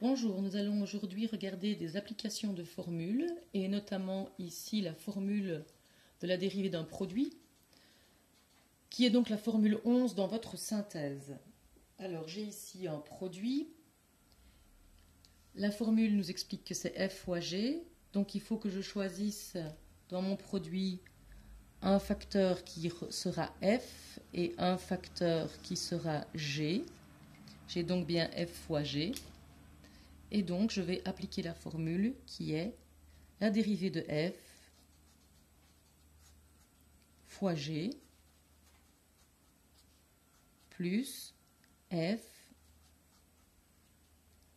Bonjour, nous allons aujourd'hui regarder des applications de formules et notamment ici la formule de la dérivée d'un produit qui est donc la formule 11 dans votre synthèse. Alors j'ai ici un produit, la formule nous explique que c'est f fois g, donc il faut que je choisisse dans mon produit un facteur qui sera f et un facteur qui sera g. J'ai donc bien f fois g. Et donc, je vais appliquer la formule qui est la dérivée de f fois g plus f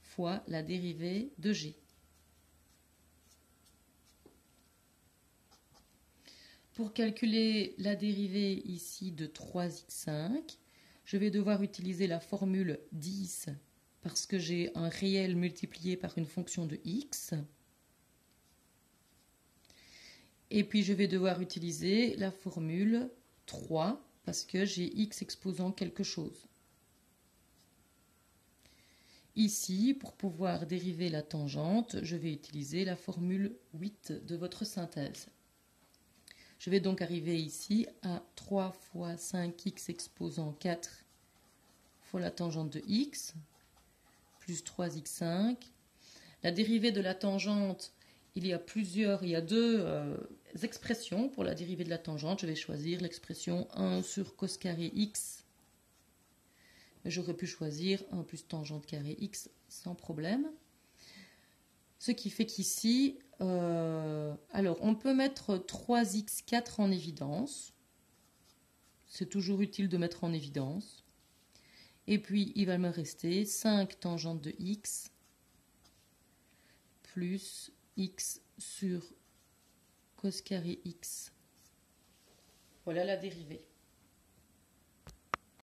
fois la dérivée de g. Pour calculer la dérivée ici de 3x5, je vais devoir utiliser la formule 10 parce que j'ai un réel multiplié par une fonction de x. Et puis je vais devoir utiliser la formule 3 parce que j'ai x exposant quelque chose. Ici, pour pouvoir dériver la tangente, je vais utiliser la formule 8 de votre synthèse. Je vais donc arriver ici à 3 fois 5x exposant 4 fois la tangente de x, plus 3x5. La dérivée de la tangente, il y a deux expressions pour la dérivée de la tangente. Je vais choisir l'expression 1 sur cos carré x. J'aurais pu choisir 1 plus tangente carré x sans problème. Ce qui fait qu'ici, alors on peut mettre 3x4 en évidence. C'est toujours utile de mettre en évidence. Et puis, il va me rester 5 tangente de x plus x sur cos carré x. Voilà la dérivée.